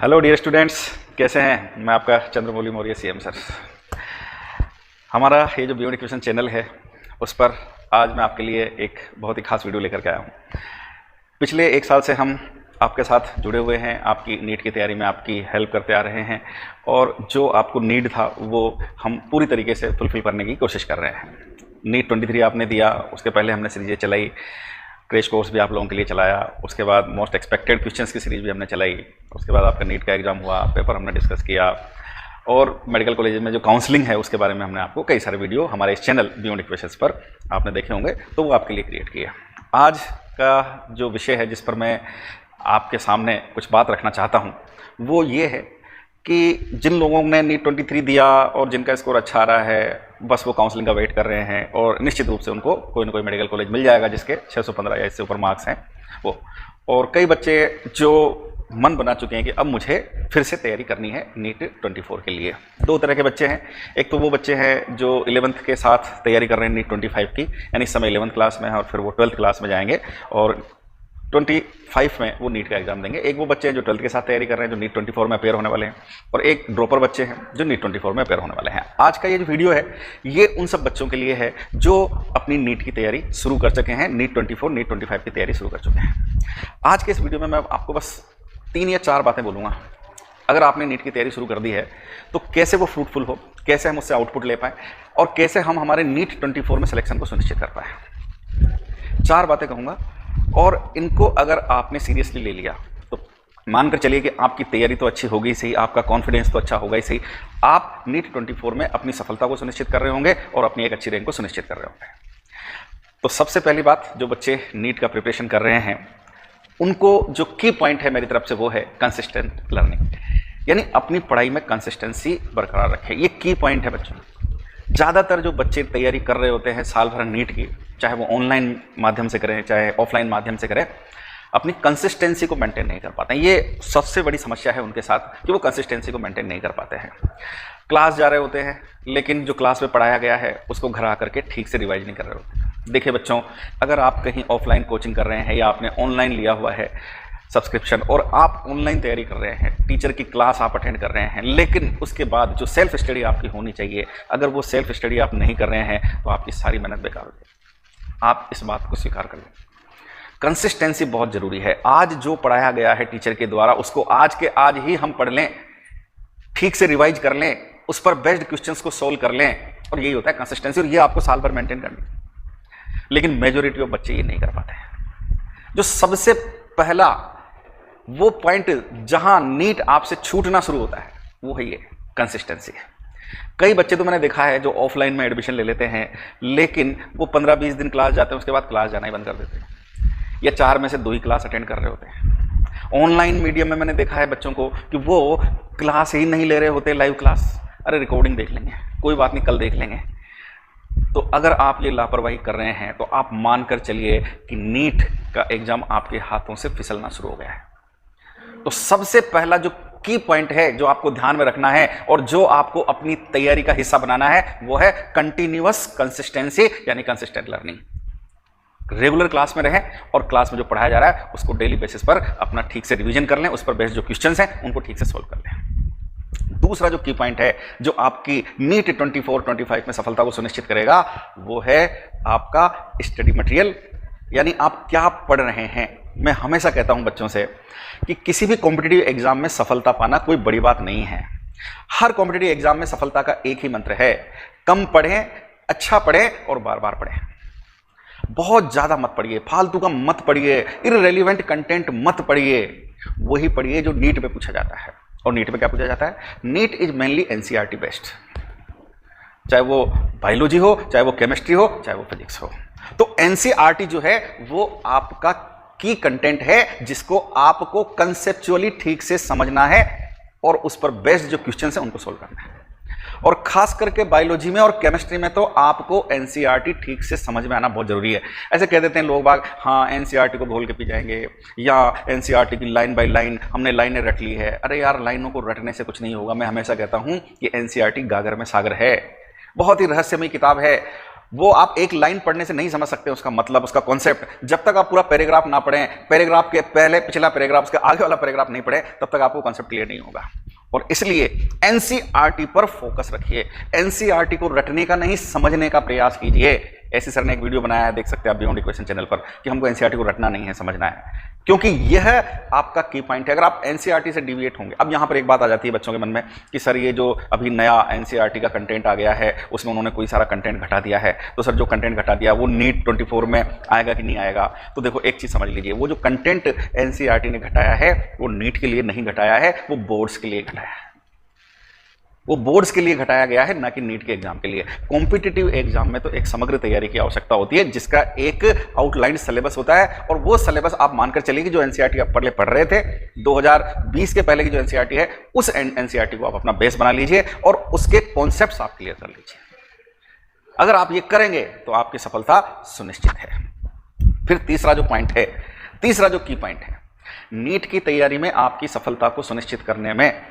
Hello dear students, कैसे हैं? मैं आपका चंद्रमौली मौर्य सीएम सर। हमारा ये जो बियॉन्ड इक्वेशन चैनल है उस पर आज मैं आपके लिए एक बहुत ही खास वीडियो लेकर के आया हूँ। पिछले एक साल से हम आपके साथ जुड़े हुए हैं, आपकी नीट की तैयारी में आपकी हेल्प करते आ रहे हैं और जो आपको नीड था वो हम पूरी तरीके से फुलफिल करने की कोशिश कर रहे हैं। नीट 23 आपने दिया, उसके पहले हमने सीरीजें चलाई, क्रैश कोर्स भी आप लोगों के लिए चलाया, उसके बाद मोस्ट एक्सपेक्टेड क्वेश्चंस की सीरीज भी हमने चलाई, उसके बाद आपका नीट का एग्ज़ाम हुआ, पेपर हमने डिस्कस किया और मेडिकल कॉलेज में जो काउंसलिंग है उसके बारे में हमने आपको कई सारे वीडियो हमारे इस चैनल बियॉन्ड इक्वेशंस पर आपने देखे होंगे, तो वो आपके लिए क्रिएट किया। आज का जो विषय है जिस पर मैं आपके सामने कुछ बात रखना चाहता हूँ वो ये है कि जिन लोगों ने नीट 23 दिया और जिनका स्कोर अच्छा आ रहा है, बस वो काउंसलिंग का वेट कर रहे हैं और निश्चित रूप से उनको कोई ना कोई मेडिकल कॉलेज मिल जाएगा जिसके 615 या इससे ऊपर मार्क्स हैं वो। और कई बच्चे जो मन बना चुके हैं कि अब मुझे फिर से तैयारी करनी है नीट 24 के लिए। दो तरह के बच्चे हैं। एक तो वो बच्चे हैं जो 11th के साथ तैयारी कर रहे हैं नीट 25 की, यानी इस समय 11th क्लास में है और फिर वो 12th क्लास में जाएंगे और 25 में वो नीट का एग्जाम देंगे। एक वो बच्चे हैं जो 12th के साथ तैयारी कर रहे हैं, जो नीट 24 में अपेयर होने वाले हैं, और एक ड्रॉपर बच्चे हैं जो नीट 24 में अपेयर होने वाले हैं। आज का ये जो वीडियो है ये उन सब बच्चों के लिए है जो अपनी नीट की तैयारी शुरू कर चुके हैं, नीट 24 नीट 25 की तैयारी शुरू कर चुके हैं। आज के इस वीडियो में मैं आपको बस 3 या 4 बातें बोलूँगा। अगर आपने नीट की तैयारी शुरू कर दी है तो कैसे वो फ्रूटफुल हो, कैसे हम उससे आउटपुट ले पाएँ और कैसे हम हमारे नीट 24 में सिलेक्शन को सुनिश्चित कर पाएँ। 4 बातें कहूँगा और इनको अगर आपने सीरियसली ले लिया तो मानकर चलिए कि आपकी तैयारी तो अच्छी होगी सही, आपका कॉन्फिडेंस तो अच्छा होगा ही सही, आप नीट 24 में अपनी सफलता को सुनिश्चित कर रहे होंगे और अपनी एक अच्छी रैंक को सुनिश्चित कर रहे होंगे। तो सबसे पहली बात, जो बच्चे नीट का प्रिपरेशन कर रहे हैं उनको जो की पॉइंट है मेरी तरफ से वो है कंसिस्टेंट लर्निंग, यानी अपनी पढ़ाई में कंसिस्टेंसी बरकरार रखें। ये की पॉइंट है बच्चों। ज़्यादातर जो बच्चे तैयारी कर रहे होते हैं साल भर नीट की, चाहे वो ऑनलाइन माध्यम से करें चाहे ऑफलाइन माध्यम से करें, अपनी कंसिस्टेंसी को मेंटेन नहीं कर पाते हैं। ये सबसे बड़ी समस्या है उनके साथ कि वो कंसिस्टेंसी को मेंटेन नहीं कर पाते हैं। क्लास जा रहे होते हैं लेकिन जो क्लास में पढ़ाया गया है उसको घर आकर के ठीक से रिवाइज नहीं कर रहे होते। देखिए बच्चों, अगर आप कहीं ऑफलाइन कोचिंग कर रहे हैं या आपने ऑनलाइन लिया हुआ है सब्सक्रिप्शन और आप ऑनलाइन तैयारी कर रहे हैं, टीचर की क्लास आप अटेंड कर रहे हैं, लेकिन उसके बाद जो सेल्फ स्टडी आपकी होनी चाहिए, अगर वो सेल्फ स्टडी आप नहीं कर रहे हैं तो आपकी सारी मेहनत बेकार हो जाएगी। आप इस बात को स्वीकार कर लें। कंसिस्टेंसी बहुत ज़रूरी है। आज जो पढ़ाया गया है टीचर के द्वारा उसको आज के आज ही हम पढ़ लें, ठीक से रिवाइज कर लें, उस पर बेस्ड क्वेश्चंस को सोल्व कर लें, और यही होता है कंसिस्टेंसी। और ये आपको साल भर मेंटेन करनी है, लेकिन मेजोरिटी ऑफ बच्चे ये नहीं कर पाते हैं। जो सबसे पहला वो पॉइंट जहां नीट आपसे छूटना शुरू होता है वो है ये कंसिस्टेंसी। कई बच्चे तो मैंने देखा है जो ऑफलाइन में एडमिशन ले लेते हैं लेकिन वो 15-20 दिन क्लास जाते हैं, उसके बाद क्लास जाना ही बंद कर देते हैं, या 4 में से 2 ही क्लास अटेंड कर रहे होते हैं। ऑनलाइन मीडियम में मैंने देखा है बच्चों को कि वो क्लास ही नहीं ले रहे होते, लाइव क्लास, अरे रिकॉर्डिंग देख लेंगे, कोई बात नहीं कल देख लेंगे। तो अगर आप ये लापरवाही कर रहे हैं तो आप मानकर चलिए कि नीट का एग्जाम आपके हाथों से फिसलना शुरू हो गया है। तो सबसे पहला जो की पॉइंट है जो आपको ध्यान में रखना है और जो आपको अपनी तैयारी का हिस्सा बनाना है वो है कंटिन्यूअस कंसिस्टेंसी, यानी कंसिस्टेंट लर्निंग। रेगुलर क्लास में रहें और क्लास में जो पढ़ाया जा रहा है उसको डेली बेसिस पर अपना ठीक से रिवीजन कर लें, उस पर बेस्ड जो क्वेश्चंस हैं उनको ठीक से सोल्व कर लें। दूसरा जो की पॉइंट है जो आपकी नीट 24-25 में सफलता को सुनिश्चित करेगा वो है आपका स्टडी मटेरियल, यानी आप क्या पढ़ रहे हैं। मैं हमेशा कहता हूं बच्चों से कि किसी भी कॉम्पिटिटिव एग्जाम में सफलता पाना कोई बड़ी बात नहीं है। हर कॉम्पिटिटिव एग्जाम में सफलता का एक ही मंत्र है, कम पढ़ें, अच्छा पढ़ें और बार बार पढ़ें। बहुत ज्यादा मत पढ़िए, फालतू का मत पढ़िए, इररिलेवेंट कंटेंट मत पढ़िए, वही पढ़िए जो नीट में पूछा जाता है। और नीट में क्या पूछा जाता है? NEET is mainly NCERT based, चाहे वो बायोलॉजी हो, चाहे वो केमिस्ट्री हो, चाहे वो फिजिक्स हो। तो एनसीईआरटी जो है वो आपका की कंटेंट है जिसको आपको कंसेप्चुअली ठीक से समझना है और उस पर बेस्ड जो क्वेश्चंस हैं उनको सोल्व करना है। और खास करके बायोलॉजी में और केमिस्ट्री में तो आपको एनसीईआरटी ठीक से समझ में आना बहुत जरूरी है। ऐसे कह देते हैं लोग बाग, हाँ एनसीईआरटी को घोल के पी जाएंगे या एनसीईआरटी की लाइन बाय लाइन हमने लाइनें रट ली है। अरे यार, लाइनों को रटने से कुछ नहीं होगा। मैं हमेशा कहता हूं कि एनसीईआरटी गागर में सागर है, बहुत ही रहस्यमय किताब है। वो आप एक लाइन पढ़ने से नहीं समझ सकते उसका मतलब, उसका कॉन्सेप्ट। जब तक आप पूरा पैराग्राफ ना पढ़ें, पैराग्राफ के पहले पिछला पैराग्राफ, उसके आगे वाला पैराग्राफ नहीं पढ़े, तब तक आपको कॉन्सेप्ट क्लियर नहीं होगा। और इसलिए एनसीईआरटी पर फोकस रखिए। एनसीईआरटी को रटने का नहीं, समझने का प्रयास कीजिए। ऐसी सर ने एक वीडियो बनाया है, देख सकते हैं आप बियॉन्ड इक्वेशन चैनल पर, कि हमको एनसीईआरटी को रटना नहीं है, समझना है, क्योंकि यह आपका की पॉइंट है। अगर आप एनसीईआरटी से डिविएट होंगे, अब यहां पर एक बात आ जाती है बच्चों के मन में कि सर ये जो अभी नया एनसीईआरटी का कंटेंट आ गया है, उसमें उन्होंने कोई सारा कंटेंट घटा दिया है, तो सर जो कंटेंट घटा दिया वो नीट 24 में आएगा कि नहीं आएगा? तो देखो एक चीज समझ लीजिए, वो जो कंटेंट एनसीईआरटी ने घटाया है वो नीट के लिए नहीं घटाया है, वो बोर्ड्स के लिए घटाया है। वो बोर्ड्स के लिए घटाया गया है, ना कि नीट के एग्जाम के लिए। कॉम्पिटिटिव एग्जाम में तो एक समग्र तैयारी की आवश्यकता होती है, जिसका एक आउटलाइन सिलेबस होता है, और वो सिलेबस आप मानकर चलिए कि जो एनसीईआरटी आप पहले पढ़ रहे थे 2020 के पहले की जो एनसीईआरटी है, उस एनसीईआरटी को आप अपना बेस बना लीजिए और उसके कॉन्सेप्ट्स आप क्लियर कर लीजिए। अगर आप ये करेंगे तो आपकी सफलता सुनिश्चित है। फिर तीसरा जो पॉइंट है, तीसरा जो की पॉइंट है, नीट की तैयारी में आपकी सफलता को सुनिश्चित करने में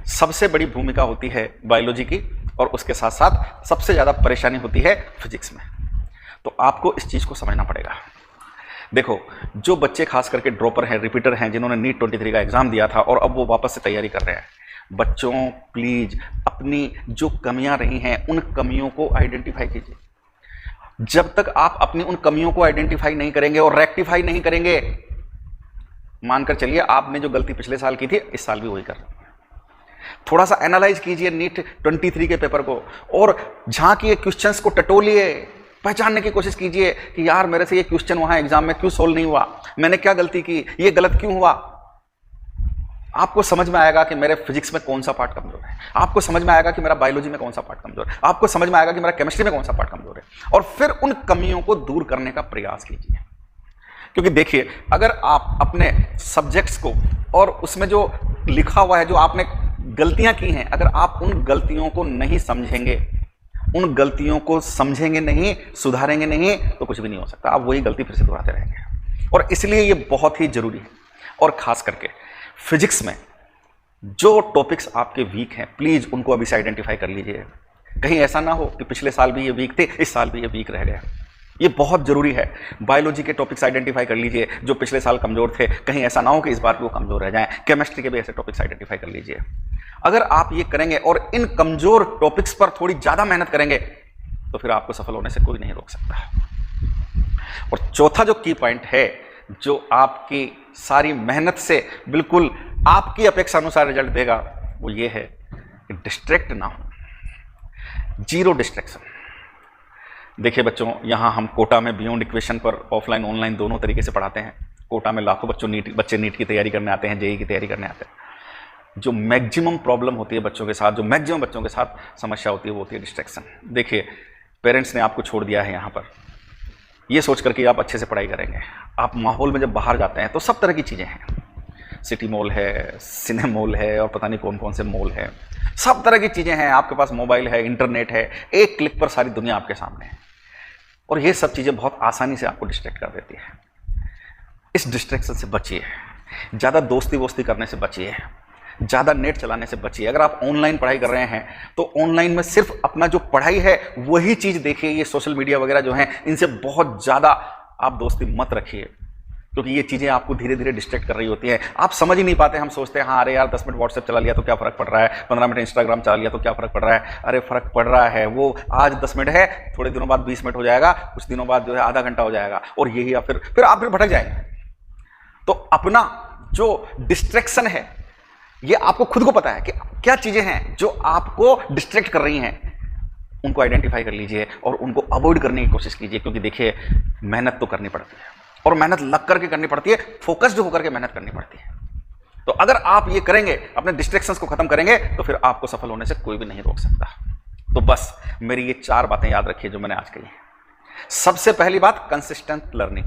सबसे बड़ी भूमिका होती है बायोलॉजी की, और उसके साथ साथ सबसे ज्यादा परेशानी होती है फिजिक्स में। तो आपको इस चीज को समझना पड़ेगा। देखो, जो बच्चे खास करके ड्रॉपर हैं, रिपीटर हैं, जिन्होंने नीट 23 का एग्जाम दिया था और अब वो वापस से तैयारी कर रहे हैं, बच्चों प्लीज अपनी जो कमियां रही हैं उन कमियों को आइडेंटिफाई कीजिए। जब तक आप अपनी उन कमियों को आइडेंटिफाई नहीं करेंगे और रेक्टिफाई नहीं करेंगे, मानकर चलिए आपने जो गलती पिछले साल की थी इस साल भी वही कर रहे हैं। थोड़ा सा एनालाइज कीजिए नीट 23 के पेपर को, और झांकिए, क्वेश्चंस को टटोलिए, पहचानने की कोशिश कीजिए कि यार मेरे से ये क्वेश्चन वहां एग्जाम में क्यों सोल्व नहीं हुआ, मैंने क्या गलती की, ये गलत क्यों हुआ। आपको समझ में आएगा कि मेरे फिजिक्स में कौन सा पार्ट कमजोर है, आपको समझ में आएगा कि मेरा बायोलॉजी में कौन सा पार्ट कमजोर है, आपको समझ में आएगा कि मेरा केमिस्ट्री में कौन सा पार्ट कमजोर है, और फिर उन कमियों को दूर करने का प्रयास कीजिए। क्योंकि देखिए, अगर आप अपने सब्जेक्ट्स को और उसमें जो लिखा हुआ है, जो आपने गलतियां की हैं, अगर आप उन गलतियों को नहीं समझेंगे, उन गलतियों को समझेंगे नहीं, सुधारेंगे नहीं, तो कुछ भी नहीं हो सकता। आप वही गलती फिर से दोहराते रहेंगे। और इसलिए ये बहुत ही जरूरी है। और खास करके फिजिक्स में जो टॉपिक्स आपके वीक हैं, प्लीज उनको अभी से आइडेंटिफाई कर लीजिए। कहीं ऐसा ना हो कि पिछले साल भी ये वीक थे, इस साल भी ये वीक रह गए। ये बहुत जरूरी है। बायोलॉजी के टॉपिक्स आइडेंटिफाई कर लीजिए जो पिछले साल कमजोर थे, कहीं ऐसा ना हो कि इस बार भी वो कमजोर रह जाएं। केमिस्ट्री के भी ऐसे टॉपिक्स आइडेंटिफाई कर लीजिए। अगर आप ये करेंगे और इन कमजोर टॉपिक्स पर थोड़ी ज्यादा मेहनत करेंगे, तो फिर आपको सफल होने से कोई नहीं रोक सकता। और चौथा जो की पॉइंट है, जो आपकी सारी मेहनत से बिल्कुल आपकी अपेक्षा अनुसार रिजल्ट देगा, वो ये है कि डिस्ट्रैक्ट ना हो, जीरो डिस्ट्रैक्शन। देखिए बच्चों, यहाँ हम कोटा में बियॉन्ड इक्वेशन पर ऑफलाइन ऑनलाइन दोनों तरीके से पढ़ाते हैं। कोटा में लाखों बच्चे नीट की तैयारी करने आते हैं, जेईई की तैयारी करने आते हैं। जो मैक्सिमम प्रॉब्लम होती है बच्चों के साथ, जो मैक्सिमम बच्चों के साथ समस्या होती है, वो होती है डिस्ट्रैक्शन। देखिए, पेरेंट्स ने आपको छोड़ दिया है यहाँ पर, ये सोच करके आप अच्छे से पढ़ाई करेंगे। आप माहौल में जब बाहर जाते हैं तो सब तरह की चीज़ें हैं, सिटी मॉल है, सिने मॉल है, और पता नहीं कौन कौन से मॉल है, सब तरह की चीज़ें हैं। आपके पास मोबाइल है, इंटरनेट है, एक क्लिक पर सारी दुनिया आपके सामने है। और ये सब चीज़ें बहुत आसानी से आपको डिस्ट्रैक्ट कर देती है। इस डिस्ट्रैक्शन से बचिए, ज़्यादा दोस्ती वोस्ती करने से बचिए, ज़्यादा नेट चलाने से बचिए। अगर आप ऑनलाइन पढ़ाई कर रहे हैं तो ऑनलाइन में सिर्फ अपना जो पढ़ाई है वही चीज़ देखिए। ये सोशल मीडिया वगैरह जो हैं, इनसे बहुत ज़्यादा आप दोस्ती मत रखिए, क्योंकि ये चीज़ें आपको धीरे धीरे डिस्ट्रैक्ट कर रही होती हैं। आप समझ ही नहीं पाते। हम सोचते हैं हाँ अरे यार 10 मिनट व्हाट्सएप चला लिया तो क्या फ़र्क पड़ रहा है, 15 मिनट इंस्टाग्राम चला लिया तो क्या फ़र्क पड़ रहा है। अरे फ़र्क पड़ रहा है, वो आज 10 मिनट है, थोड़े दिनों बाद 20 मिनट हो जाएगा, कुछ दिनों बाद जो है आधा घंटा हो जाएगा, और यही फिर आप भटक जाएंगे। तो अपना जो डिस्ट्रैक्शन है, ये आपको खुद को पता है कि क्या चीज़ें हैं जो आपको डिस्ट्रैक्ट कर रही हैं, उनको आइडेंटिफाई कर लीजिए और उनको अवॉइड करने की कोशिश कीजिए। क्योंकि देखिए, मेहनत तो करनी पड़ती है, और मेहनत लग करके करनी पड़ती है, फोकस्ड होकर के मेहनत करनी पड़ती है। तो अगर आप ये करेंगे, अपने डिस्ट्रैक्शंस को खत्म करेंगे, तो फिर आपको सफल होने से कोई भी नहीं रोक सकता। तो बस मेरी ये 4 बातें याद रखिए जो मैंने आज कही हैं। सबसे पहली बात, कंसिस्टेंट लर्निंग।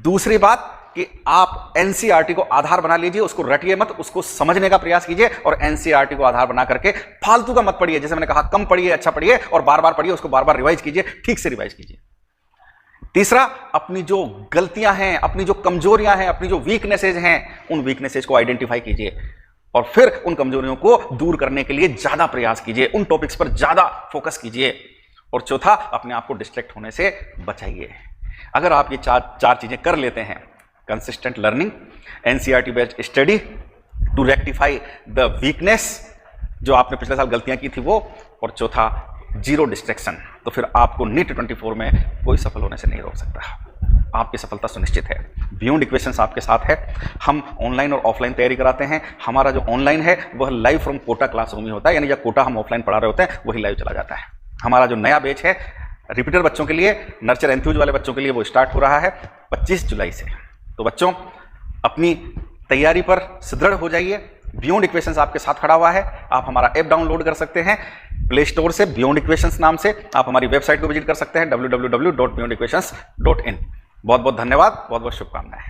दूसरी बात कि आप एनसीईआरटी को आधार बना लीजिए, उसको रटिए मत, उसको समझने का प्रयास कीजिए, और एनसीईआरटी को आधार बना करके फालतू का मत पढ़िए। जैसे मैंने कहा, कम पढ़िए, अच्छा पढ़िए, और बार बार पढ़िए, उसको बार बार रिवाइज कीजिए, ठीक से रिवाइज कीजिए। तीसरा, अपनी जो गलतियां हैं, अपनी जो कमजोरियां हैं, अपनी जो वीकनेसेज हैं, उन वीकनेसेज को आइडेंटिफाई कीजिए, और फिर उन कमजोरियों को दूर करने के लिए ज्यादा प्रयास कीजिए, उन टॉपिक्स पर ज्यादा फोकस कीजिए। और चौथा, अपने आप को डिस्ट्रैक्ट होने से बचाइए। अगर आप ये चार चीजें कर लेते हैं, consistent learning, NCERT based study to rectify the weakness, जो आपने पिछले साल गलतियां की थी वो, और चौथा जीरो डिस्ट्रैक्शन, तो फिर आपको नीट 24 में कोई सफल होने से नहीं रोक सकता। आपकी सफलता सुनिश्चित है। बियॉन्ड इक्वेशंस आपके साथ है। हम ऑनलाइन और ऑफलाइन तैयारी कराते हैं। हमारा जो ऑनलाइन है वह लाइव फ्रॉम कोटा क्लासरूम ही होता है, यानी जब कोटा हम ऑफलाइन पढ़ा रहे होते हैं वही लाइव चला जाता है। हमारा जो नया बैच है रिपीटर बच्चों के लिए, नर्चर एंथ्यूज वाले बच्चों के लिए, वो स्टार्ट हो रहा है 25 जुलाई से। तो बच्चों, अपनी तैयारी पर सुदृढ़ हो जाइए। बियॉन्ड इक्वेशंस आपके साथ खड़ा हुआ है। आप हमारा ऐप डाउनलोड कर सकते हैं प्ले स्टोर से, बियॉन्ड इक्वेशंस नाम से। आप हमारी वेबसाइट को विजिट कर सकते हैं www.beyondequations.in। बहुत बहुत धन्यवाद, बहुत बहुत शुभकामनाएं।